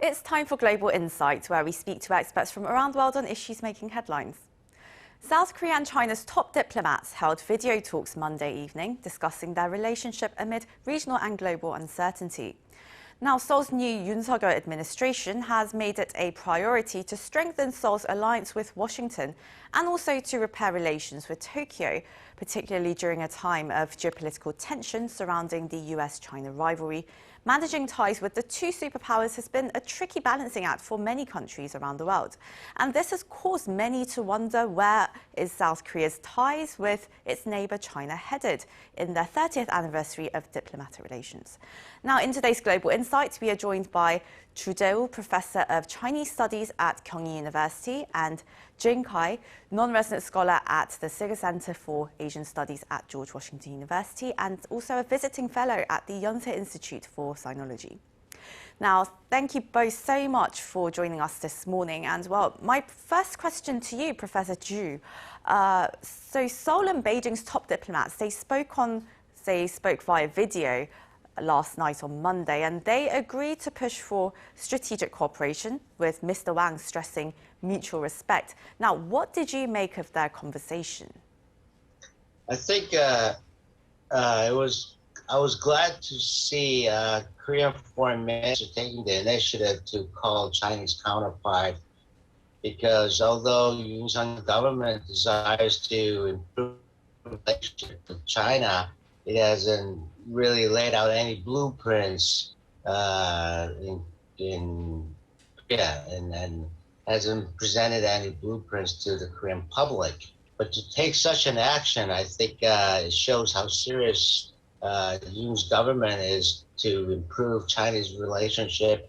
It's time for Global Insight, where we speak to experts from around the world on issues making headlines. South Korea and China's top diplomats held video talks Monday evening, discussing their relationship amid regional and global uncertainty. Now, Seoul's new Yoon administration has made it a priority to strengthen Seoul's alliance with Washington and also to repair relations with Tokyo, particularly during a time of geopolitical tension surrounding the US-China rivalry. Managing ties with the two superpowers has been a tricky balancing act for many countries around the world. And this has caused many to wonder, where is South Korea's ties with its neighbour China headed in their 30th anniversary of diplomatic relations? Now, in today's Global Insight, we are joined by Jae-woo, Professor of Chinese Studies at Kyung University, and Jin Kai, non-resident scholar at the Sigur Center for Asian Studies at George Washington University, and also a visiting fellow at the Yoons Institute for Sinology. Now, thank you both so much for joining us this morning. And well, my first question to you, Professor Ju. So Seoul and Beijing's top diplomats, they spoke via video last night on Monday, and they agreed to push for strategic cooperation, with Mr. Wang stressing mutual respect. Now, what did you make of their conversation? I think I was glad to see Korean foreign minister taking the initiative to call Chinese counterpart, because although Yoon's government desires to improve relationship with China, it hasn't really laid out any blueprints in Korea and hasn't presented any blueprints to the Korean public. But to take such an action, I think it shows how serious Yoon's government is to improve Chinese relationship,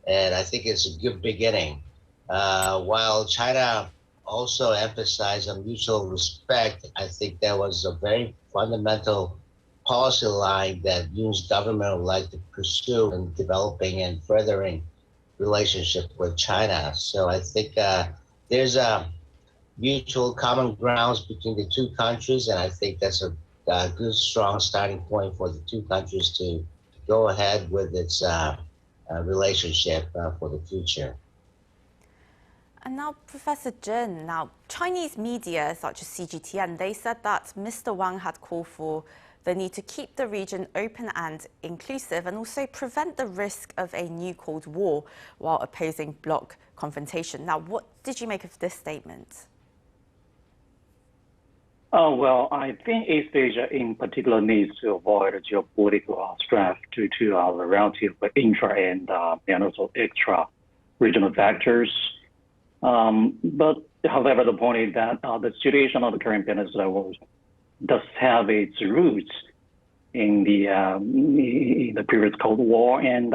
and I think it's a good beginning. While China also emphasized on mutual respect, I think that was a very fundamental policy line that Yoon's government would like to pursue in developing and furthering relationship with China. So I think there's a mutual common grounds between the two countries, and I think that's a good, strong starting point for the two countries to go ahead with its relationship for the future. And now, Professor Jin, Chinese media such as CGTN, they said that Mr. Wang had called for the need to keep the region open and inclusive, and also prevent the risk of a new Cold War while opposing bloc confrontation. Now, what did you make of this statement? Well, I think East Asia in particular needs to avoid geopolitical stress due to our relative intra and also extra regional factors. But however, the point is that the situation of the Korean Peninsula does have its roots in the previous Cold War, and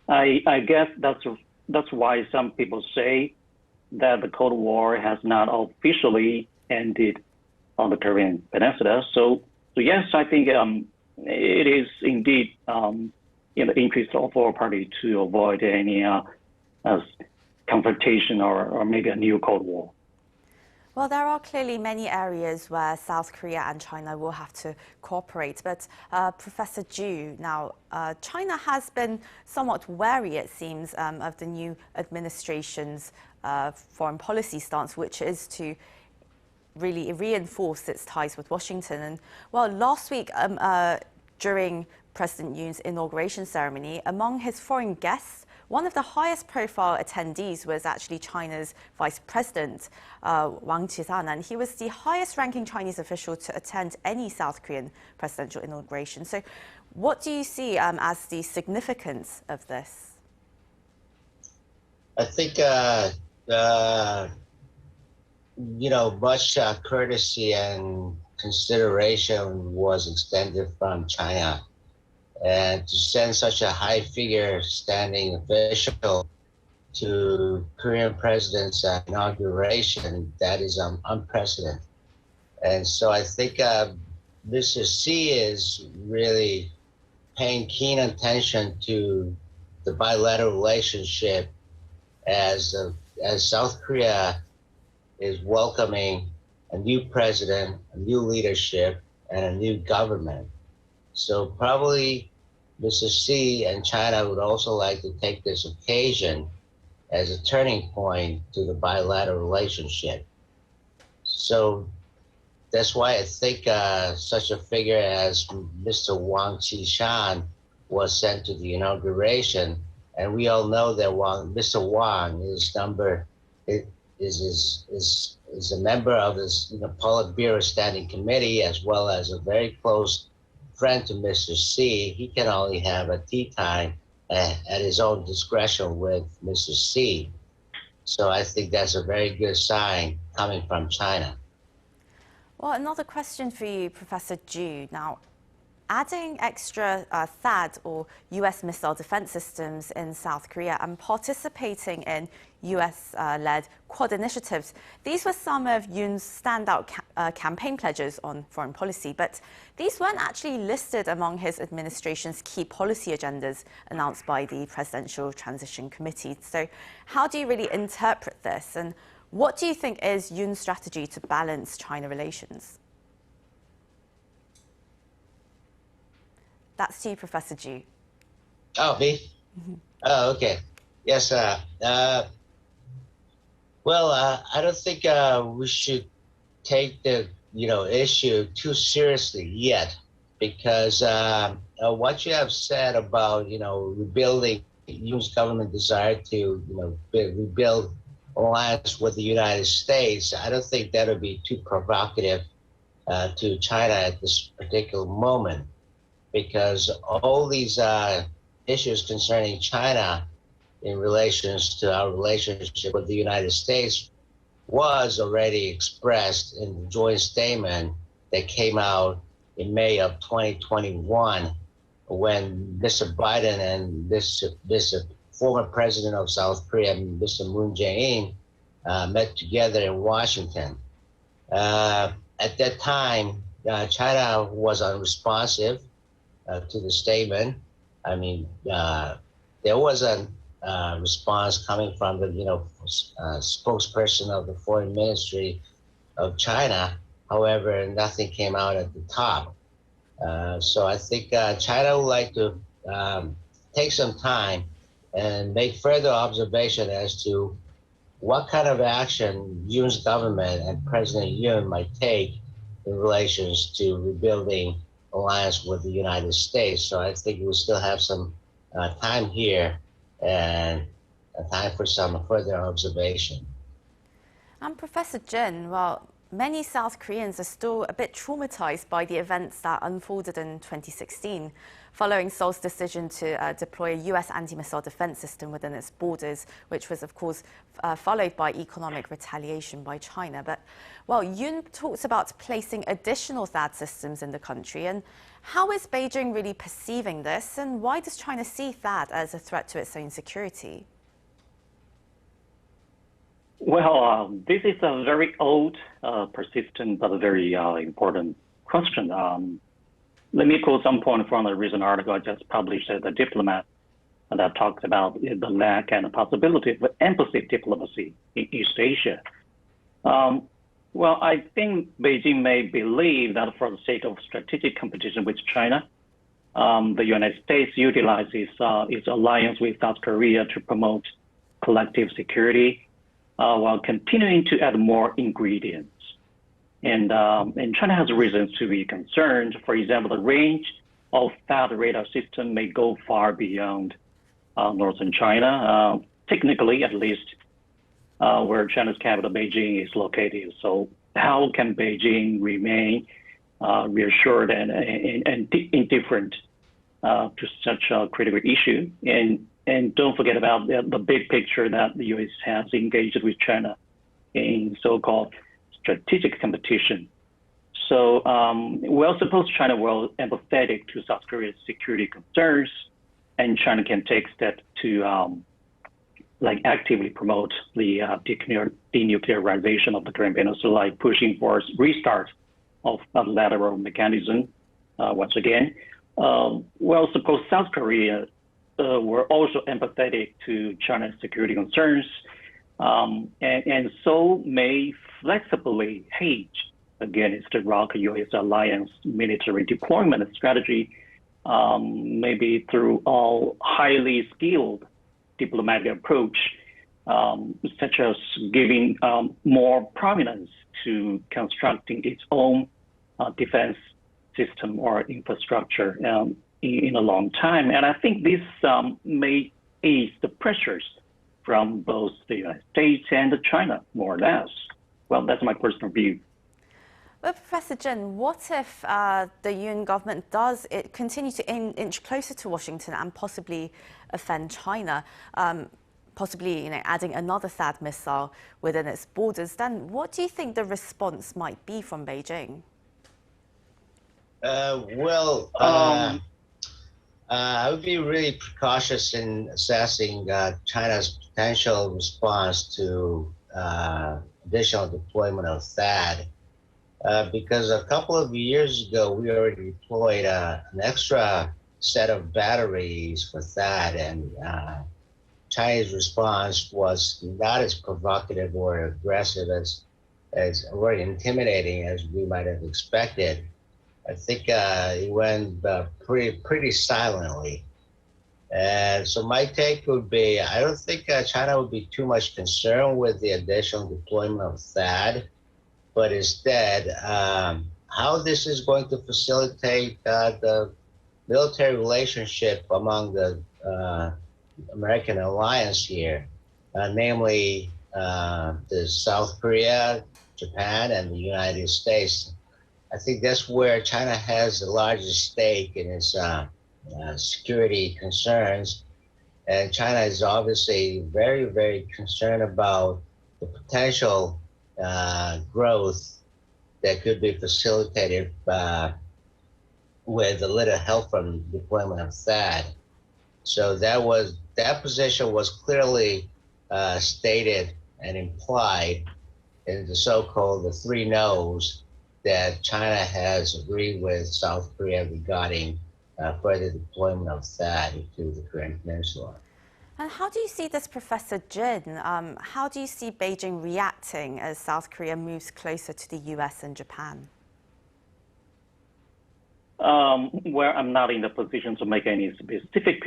I guess that's why some people say that the Cold War has not officially ended on the Korean Peninsula. So yes, I think it is indeed in the interest of all parties to avoid any confrontation or maybe a new Cold War. Well, there are clearly many areas where South Korea and China will have to cooperate. But Professor Ju, now, China has been somewhat wary, it seems, of the new administration's foreign policy stance, which is to really reinforce its ties with Washington. And well, last week, during President Yoon's inauguration ceremony, among his foreign guests, one of the highest profile attendees was actually China's Vice President, Wang Qishan, and he was the highest ranking Chinese official to attend any South Korean presidential inauguration. So what do you see as the significance of this? I think, much courtesy and consideration was extended from China. And to send such a high figure standing official to Korean president's inauguration, that is unprecedented. And so I think Mr. Xi is really paying keen attention to the bilateral relationship as South Korea is welcoming a new president, a new leadership, and a new government. So probably Mr. Xi and China would also like to take this occasion as a turning point to the bilateral relationship. So that's why I think such a figure as Mr. Wang Qishan was sent to the inauguration, and we all know that Mr. Wang is a member of this Politburo Standing Committee, as well as a very close friend to Mr. Xi. He can only have a tea time at his own discretion with Mr. Xi. So I think that's a very good sign coming from China. Well, another question for you, Professor Ju. Now, adding extra THAAD or US missile defense systems in South Korea and participating in US-led Quad initiatives, these were some of Yoon's standout campaign pledges on foreign policy, but these weren't actually listed among his administration's key policy agendas announced by the Presidential Transition Committee. So how do you really interpret this, and what do you think is Yoon's strategy to balance China relations? That's to you, Professor Ju. Oh, me? Oh, okay. Yes. Well, I don't think we should take the issue too seriously yet, because what you have said about rebuilding Yoon's government desire to rebuild alliance with the United States, I don't think that would be too provocative to China at this particular moment, because all these issues concerning China in relations to our relationship with the United States was already expressed in the joint statement that came out in May of 2021, when Mr. Biden and this former president of South Korea, Mr. Moon Jae-in, met together in Washington. At that time, China was unresponsive to the statement. I mean, there was a response coming from the spokesperson of the Foreign Ministry of China. However, nothing came out at the top. So I think China would like to take some time and make further observation as to what kind of action Yoon's government and President Yoon might take in relations to rebuilding alliance with the United States. So I think we still have some time here and time for some further observation. And Professor Jin, well, many South Koreans are still a bit traumatized by the events that unfolded in 2016, following Seoul's decision to deploy a US anti-missile defense system within its borders, which was, of course, followed by economic retaliation by China. But, well, Yoon talks about placing additional THAAD systems in the country. And how is Beijing really perceiving this? And why does China see THAAD as a threat to its own security? Well, this is a very old, persistent, but a very important question. Let me quote some point from a recent article I just published at The Diplomat that talks about the lack and the possibility of embassy diplomacy in East Asia. Well, I think Beijing may believe that for the sake of strategic competition with China, the United States utilizes its alliance with South Korea to promote collective security, while continuing to add more ingredients. And China has reasons to be concerned. For example, the range of THAAD radar system may go far beyond northern China, technically at least, where China's capital, Beijing, is located. So how can Beijing remain reassured and indifferent to such a critical issue? And don't forget about the big picture that the U.S. has engaged with China in so-called strategic competition. So, well, suppose China were empathetic to South Korea's security concerns, and China can take steps to actively promote the denuclearization of the Korean Peninsula, like pushing for restart of bilateral mechanism once again. Well, suppose South Korea were also empathetic to China's security concerns, and so may flexibly hedge against the ROC-US alliance military deployment strategy maybe through a highly skilled diplomatic approach, such as giving more prominence to constructing its own defense system or infrastructure in a long time. And I think this may ease the pressures from both the United States and China, more or less. Well, that's my personal view. Well, Professor Jin, what if the Yoon government does continue to inch closer to Washington and possibly offend China, possibly adding another THAAD missile within its borders? Then what do you think the response might be from Beijing? I would be really precautious in assessing China's potential response to additional deployment of THAAD, because a couple of years ago we already deployed an extra set of batteries for THAAD, and China's response was not as provocative or aggressive or intimidating as we might have expected. I think it went pretty silently. And so my take would be, I don't think China would be too much concerned with the additional deployment of THAAD, but instead, how this is going to facilitate the military relationship among the American alliance here, namely the South Korea, Japan, and the United States. I think that's where China has the largest stake in its security concerns. And China is obviously very, very concerned about the potential growth that could be facilitated with a little help from deployment of THAAD. So that position was clearly stated and implied in the so-called the three no's that China has agreed with South Korea regarding further deployment of THAAD to the Korean Peninsula. And how do you see this, Professor Jin? How do you see Beijing reacting as South Korea moves closer to the US and Japan? Well, I'm not in the position to make any specific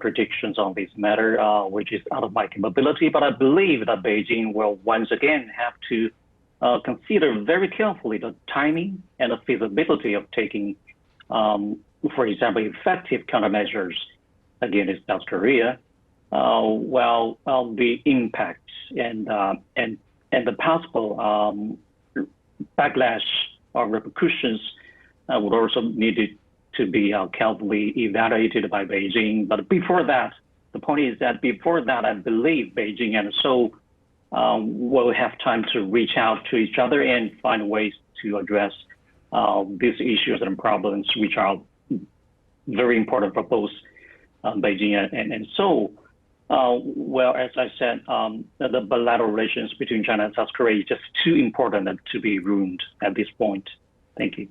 predictions on this matter, which is out of my capability, but I believe that Beijing will once again have to consider very carefully the timing and the feasibility of taking, for example, effective countermeasures against South Korea, while the impact and the possible backlash or repercussions would also need to be carefully evaluated by Beijing. But before that, the point is that before that, I believe Beijing and Seoul will have time to reach out to each other and find ways to address these issues and problems, which are very important for both Beijing and Seoul. Well, as I said, the bilateral relations between China and South Korea is just too important to be ruined at this point. Thank you.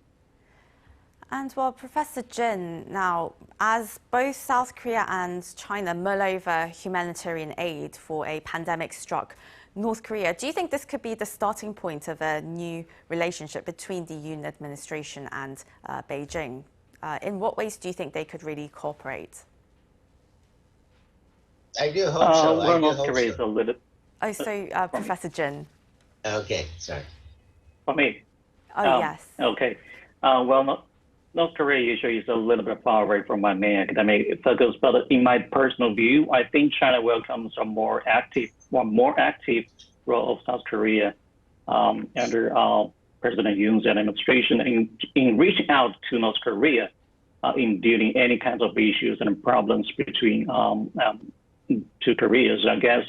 And well, Professor Jin, now, as both South Korea and China mull over humanitarian aid for a pandemic-struck North Korea, do you think this could be the starting point of a new relationship between the Yoon administration and Beijing? In what ways do you think they could really cooperate? I do hope so. Well, North Korea is a little... Oh, so Professor Jin. Okay, sorry. For me? Oh, yes. Okay. Well, North Korea usually is a little bit far away from my main academic focus, but in my personal view, I think China welcomes a more active role of South Korea under President Yoon's administration in reaching out to North Korea in dealing any kinds of issues and problems between two Koreas. I guess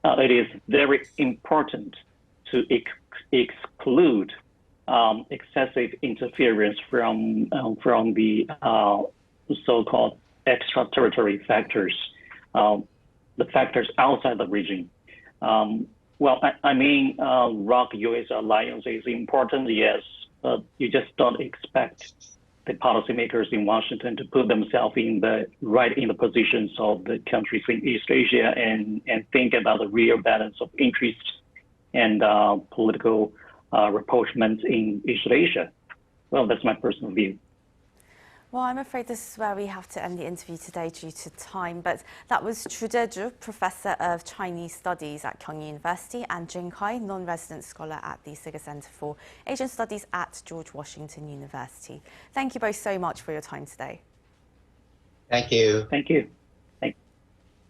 it is very important to exclude excessive interference from the so-called extraterritorial factors, the factors outside the region. Well, I mean, ROC-US alliance is important, yes, but you just don't expect the policymakers in Washington to put themselves in the positions of the countries in East Asia and think about the real balance of interest and political rapprochement in East Asia. Well, that's my personal view. Well, I'm afraid this is where we have to end the interview today due to time, but that was Chu Jae-woo, Professor of Chinese Studies at Kyung University, and Jin Kai, non-resident scholar at the Sigur Center for Asian Studies at George Washington University. Thank you both so much for your time today. Thank you. Thank you.